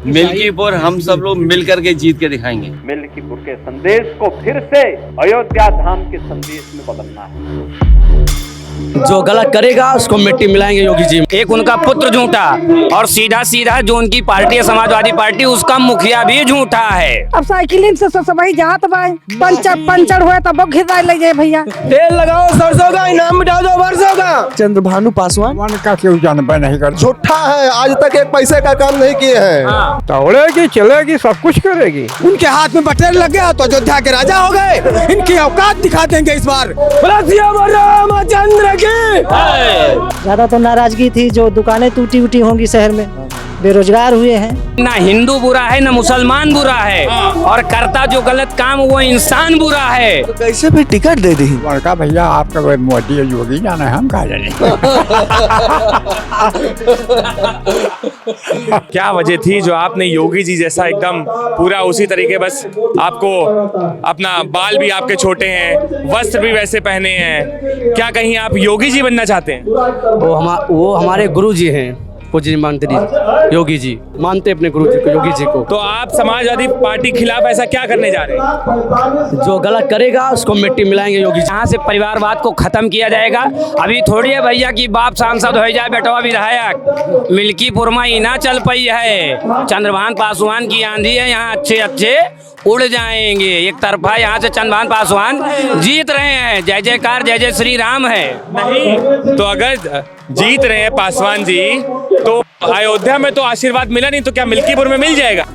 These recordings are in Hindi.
मिल्कीपुर हम सब लोग मिल करके जीत के दिखाएंगे। मिल्कीपुर के संदेश को फिर से अयोध्या धाम के संदेश में बदलना है। जो गलत करेगा उसको मिट्टी मिलाएंगे योगी जी। एक उनका पुत्र झूठा और सीधा सीधा जो उनकी पार्टी है समाजवादी पार्टी, उसका मुखिया भी झूठा है। अब साइकिलिंग से सब वही जात भाई पंचर हुआ तब घिराई ले जाए भैया। तेल लगाओ सरसों का, इनाम मिटाओ 2 वर्षों का। चंद्रभानु पासवान का क्यों जानबे नहीं कर, झूठा है, आज तक एक पैसे का काम नहीं किए हैं। दौड़ेगी चलेगी सब कुछ करेगी। उनके हाथ में बटेर लग गया तो अयोध्या के राजा हो गए। इनकी औकात दिखा देंगे इस बार। रामचंद्र की ज्यादा तो नाराजगी थी, जो दुकानें टूटी होंगी शहर में, बेरोजगार हुए हैं। ना हिंदू बुरा है ना मुसलमान बुरा है, और करता जो गलत काम वो इंसान बुरा है। तो कैसे भी टिकट दे दी? बड़का भैया आपका कोई मोदी या योगी जाना है, हम कहा जाने। क्या वजह थी जो आपने योगी जी जैसा एकदम पूरा उसी तरीके, बस आपको अपना बाल भी आपके छोटे हैं, वस्त्र भी वैसे पहने हैं, क्या कहीं आप योगी जी बनना चाहते हैं? वो हमारे गुरु जी हैं, पूज्य मंत्री योगी जी, मानते अपने गुरु जी को, योगी जी को। तो आप समाजवादी पार्टी के खिलाफ ऐसा क्या करने जा रहे हैं? जो गलत करेगा उसको मिट्टी मिलाएंगे योगी जी। यहाँ से परिवारवाद को खत्म किया जाएगा। अभी थोड़ी है भैया की बाप सांसद हो जाए बेटवा विधायक। मिल्कीपुर में ही ना चल पाई है। चंद्रभान पासवान की आंधी है, यहाँ अच्छे उड़ जाएंगे। एक तरफा यहाँ से चंद्रभान पासवान जीत रहे हैं। जय जयकार, जय जय श्री राम है। नहीं तो अगर जीत रहे हैं पासवान जी, तो अयोध्या में तो आशीर्वाद मिला नहीं, तो क्या मिल्कीपुर में मिल जाएगा?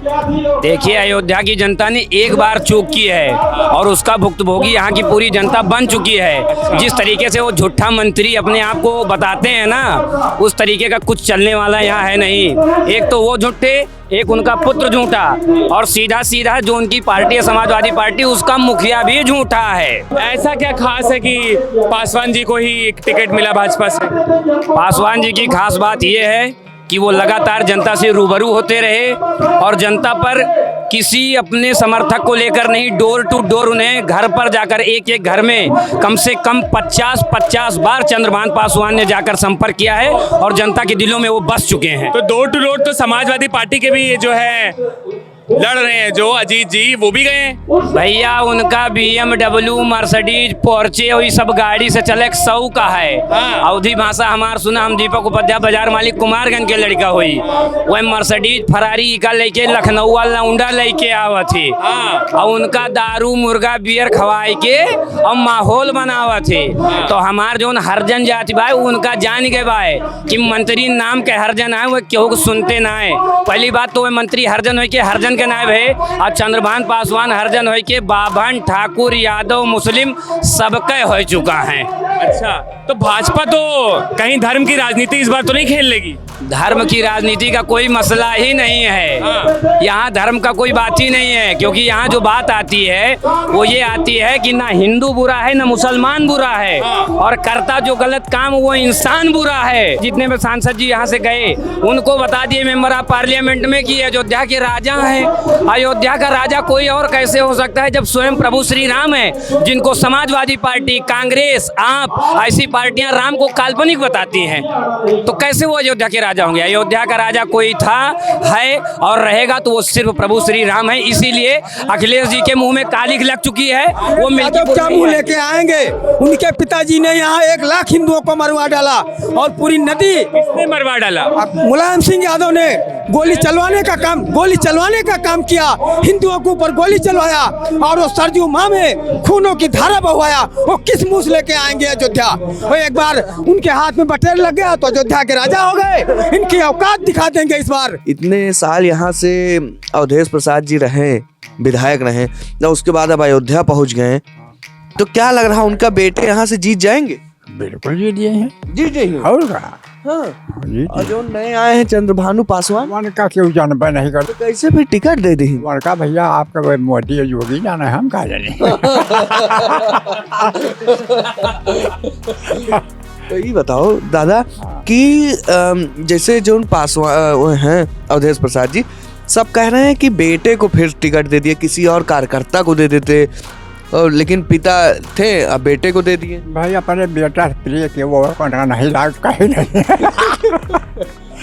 देखिए, अयोध्या की जनता ने एक बार चूक की है और उसका भुक्तभोगी यहाँ की पूरी जनता बन चुकी है। जिस तरीके से वो झूठा मंत्री अपने आप को बताते हैं ना, उस तरीके का कुछ चलने वाला यहाँ है नहीं। एक तो वो झूठे, एक उनका पुत्र झूठा, और सीधा सीधा जो उनकी पार्टी है समाजवादी पार्टी, उसका मुखिया भी झूठा है। ऐसा क्या खास है कि पासवान जी को ही एक टिकट मिला भाजपा से? पासवान जी की खास बात यह है कि वो लगातार जनता से रूबरू होते रहे और जनता पर किसी अपने समर्थक को लेकर नहीं, डोर टू डोर उन्हें घर पर जाकर एक घर में कम से कम 50 बार चंद्रभान पासवान ने जाकर संपर्क किया है और जनता के दिलों में वो बस चुके हैं। तो डोर टू डोर तो समाजवादी पार्टी के भी जो है लड़ रहे हैं, जो अजीत जी, वो भी गए हैं। भैया उनका BMW, मर्सिडीज, पोर्चे और ये सब गाड़ी से चले 100 का है। अवधि भाषा हमार सुना, हम दीपक उपाध्याय बाजार मालिक कुमारगंज के लड़का हुई, वह मर्सिडीज फरारी का लेके लखनऊ वाला लौंडा लेके आवा थे और उनका दारू मुर्गा बियर खवाए के और माहौल बनावा थे। तो हमार जो हरजन जाति भाई उनका जान गए भाई कि मंत्री नाम के हरजन है, वो क्यों सुनते ना है। पहली बात तो वह मंत्री हरजन हो के हरजन के नायब है, और चंद्रभान पासवान हरजन हो के बाभन ठाकुर यादव मुस्लिम सबके हो चुका है। अच्छा, तो भाजपा तो कहीं धर्म की राजनीति इस बार तो नहीं खेल लेगी? धर्म की राजनीति का कोई मसला ही नहीं है। यहाँ धर्म का कोई बात ही नहीं है, क्योंकि यहाँ जो बात आती है वो ये आती है कि ना हिंदू बुरा है ना मुसलमान बुरा है, और करता जो गलत काम वो इंसान बुरा है। जितने भी सांसद जी यहाँ से गए उनको बता दिए मेंबर ऑफ पार्लियामेंट में कि अयोध्या के राजा हैं। अयोध्या का राजा कोई और कैसे हो सकता है जब स्वयं प्रभु श्री राम है, जिनको समाजवादी पार्टी, कांग्रेस, आप ऐसी पार्टियां राम को काल्पनिक बताती हैं। तो कैसे वो अयोध्या के राजा होंगे? अयोध्या का राजा कोई था, है और रहेगा तो वो सिर्फ प्रभु श्री राम है। इसीलिए अखिलेश जी के मुंह में कालिख लग चुकी है। वो मिल्कीपुर क्या मुंह लेके आएंगे? उनके पिताजी ने यहाँ 1 लाख हिंदुओं को मरवा डाला और पूरी नदी किसने मरवा डाला? मुलायम सिंह यादव ने गोली चलवाने का काम किया, हिंदुओं के ऊपर गोली चलवाया और वो सरजू माँ में खूनों की धारा बहवाया। वो किस मुंह से लेके आएंगे अयोध्या? वो एक बार उनके हाथ में बटेर लग गया तो अयोध्या के राजा हो गए। इनकी औकात दिखा देंगे इस बार। इतने साल यहाँ से अवधेश प्रसाद जी रहे, विधायक रहे, तो उसके बाद अब अयोध्या पहुँच गए, तो क्या लग रहा है उनका बेटे यहाँ से जीत जाएंगे? बिल्कुल जीत गए हैं, जीत जाएंगे। और क्या? हाँ। और जो नए आए हैं चंद्रभानु पासवान का क्यों जानबे नहीं कर, तो कैसे भी टिकट दे दी? बड़का भैया आपका कोई मोदी या योगी जाना है, हम कहा जाने। तो ये बताओ दादा कि जैसे जो पासवान हैं अवधेश प्रसाद जी, सब कह रहे हैं कि बेटे को फिर टिकट दे दिए, किसी और कार्यकर्ता को दे देते, और लेकिन पिता थे अब बेटे को दे दिए। भाई अपने बेटा प्रिय के वो नहीं लाग कहीं नहीं।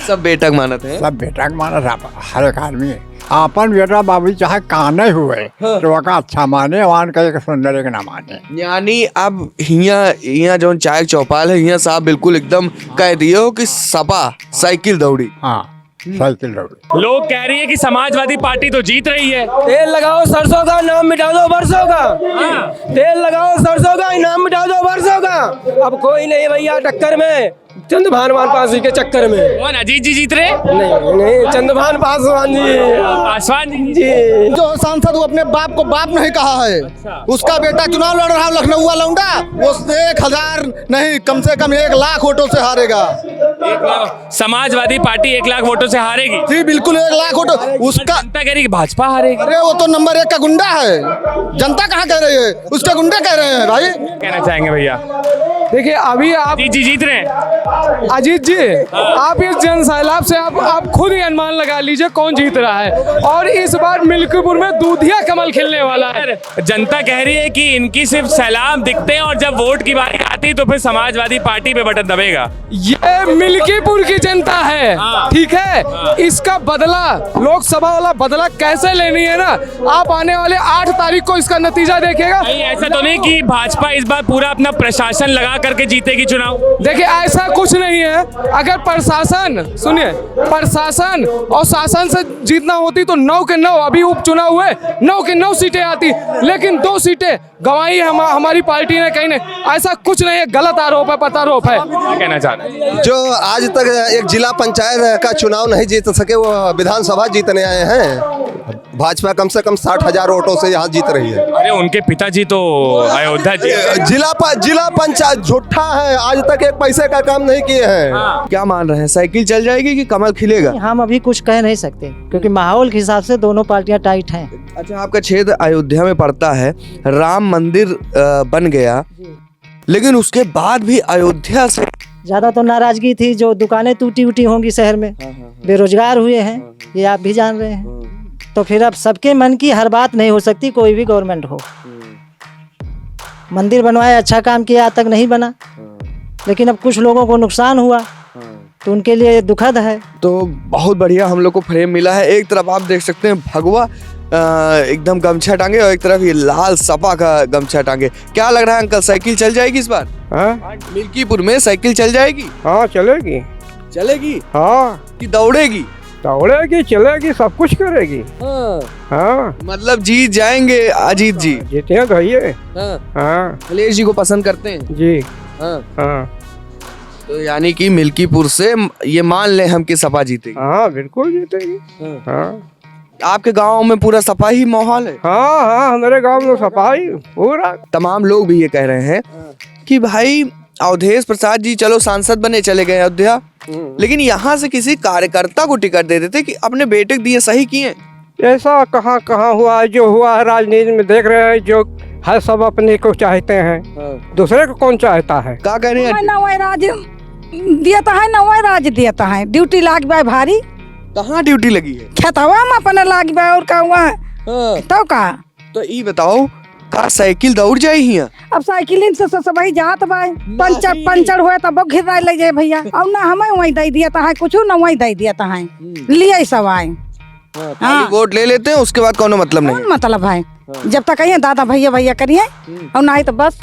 सब बेटक मानते हैं। सब बेटा के मानस हर एक आदमी है। अपन बेटा बाबू चाहे काने हुए तो वका अच्छा माने वान कहे के सुंदर के ना माने। यानी अब हिया जो चाय चौपाल है हिया साहब बिल्कुल एकदम कह दिए हो कि सपा साइकिल दौड़ी। हाँ साइकिल दौड़ी। लोग कह रही है कि समाजवादी पार्टी तो जीत रही है। तेल लगाओ सरसों का, नाम मिटा दो बरसों का। तेल लगाओ सरसों का, नाम मिटा दो बरसों का। अब कोई नहीं भैया टक्कर में, चंद्रभान पासवान के चक्कर में। कौन अजीत जी जीत रहे? नहीं, चंद्रभान पासवान जी। पासवान जी। जो सांसद वो अपने बाप को बाप नहीं कहा है, उसका बेटा चुनाव लड़ रहा है लखनऊ वाला लौंडा, वो 1000 नहीं कम से कम 1 लाख वोटों से हारेगा। समाजवादी पार्टी 1 लाख वोटों से हारेगी? जी बिल्कुल 1 लाख वोटों। उसका जनता कह रही है कि भाजपा हारेगी। अरे वो तो नंबर 1 का गुंडा है, जनता कहाँ कह रही है, उसके गुंडे कह रहे हैं भाई। कहना चाहेंगे भैया? देखिए अभी आप अजीत जी जीत रहे हैं। अजीत जी, आप इस जन सैलाब से आप खुद ही अनुमान लगा लीजिए कौन जीत रहा है। और इस बार मिल्कीपुर में दूधिया कमल खिलने वाला है। जनता कह रही है कि इनकी सिर्फ सैलाब दिखते हैं और जब वोट की बारी आती है तो फिर समाजवादी पार्टी पे बटन दबेगा। ये मिल्कीपुर की जनता है, ठीक है। इसका बदला, लोकसभा वाला बदला कैसे लेनी है ना, आप आने वाले 8 तारीख को इसका नतीजा देखेगा। नहीं ऐसा तो नहीं कि भाजपा इस बार पूरा अपना प्रशासन लगा करके जीतेगी चुनाव? देखिए ऐसा कुछ नहीं है। अगर प्रशासन, सुनिए, प्रशासन और शासन से जीतना होती तो 9 के 9, अभी उपचुनाव हुए 9 के 9 सीटें आती, लेकिन 2 सीटें गंवाई हमारी पार्टी ने। कहीं नहीं, ऐसा कुछ नहीं है, गलत आरोप है, प्रत्यारोप है। कहना चाह रहे हैं जो आज तक एक जिला पंचायत का चुनाव नहीं जीत सके वो विधानसभा जीतने आए हैं। भाजपा कम से कम 60,000 वोटों से यहाँ जीत रही है। अरे उनके पिताजी तो अयोध्या जी जिला पंचायत झूठा है, आज तक एक पैसे का काम नहीं किए हैं। क्या मान रहे हैं, साइकिल चल जाएगी कि कमल खिलेगा? हम अभी कुछ कह नहीं सकते क्योंकि माहौल के हिसाब से दोनों पार्टियां टाइट हैं। अच्छा, आपका क्षेत्र अयोध्या में पड़ता है, राम मंदिर बन गया, लेकिन उसके बाद भी अयोध्या से ज्यादा तो नाराजगी थी, जो दुकानें टूटी उटी होंगी शहर में, बेरोजगार हुए हैं, ये आप भी जान रहे हैं। तो फिर अब सबके मन की हर बात नहीं हो सकती, कोई भी गवर्नमेंट हो। मंदिर बनवाया, अच्छा काम किया, आज तक नहीं बना, लेकिन अब कुछ लोगों को नुकसान हुआ तो उनके लिए दुखद है। तो बहुत बढ़िया हम लोग को फ्रेम मिला है। एक तरफ आप देख सकते हैं भगवा एकदम गमछा टांगे और एक तरफ ये लाल सपा का गमछा टांगे। क्या लग रहा है अंकल, साइकिल चल जाएगी इस बार? मिल्कीपुर में साइकिल चल जाएगी? हाँ चलेगी। चलेगी? हाँ कि दौड़ेगी? दौड़ेगी, चलेगी, सब कुछ करेगी। हाँ मतलब जीत जाएंगे अजीत जी? जीते तो ये। हाँ अखिलेश जी को पसंद करते हैं जी। हाँ। तो यानी कि मिल्कीपुर से ये मान ले हम कि सपा जीतेगी? हाँ बिल्कुल जीतेगी। हाँ आपके गांव में पूरा सपा ही माहौल है? हाँ हमारे गांव में सफाई पूरा। तमाम लोग भी ये कह रहे हैं कि भाई अवधेश प्रसाद जी चलो सांसद बने, चले गए अयोध्या, लेकिन यहाँ से किसी कार्यकर्ता को टिकट दे देते कि अपने बेटे को दिए, सही किए? ऐसा कहाँ हुआ है? जो हुआ है राजनीति में देख रहे हैं, जो है सब अपने को चाहते हैं, दूसरे को कौन चाहता है? क्या कह रहे हैं? नवा राज देता है, नवा राज देता है, ड्यूटी लाग बाय भारी। कहाँ ड्यूटी लगी है? खेतवा में अपने लाग बाय और का हुआ तो का। तो ये बताओ का साइकिल दौड़ जाए हिया? अब साइकिल से वही जात बाय, पंचर हुए तब घिरा ले जाए भैया। अब ना हमें वही दे दिया है, कुछ ना वही दे दिया है, लिए सब आए। हाँ, वोट ले लेते हैं, उसके बाद कोनो मतलब नहीं। मतलब है, जब तक कहिए दादा भैया भैया करिए और नहीं तो बस।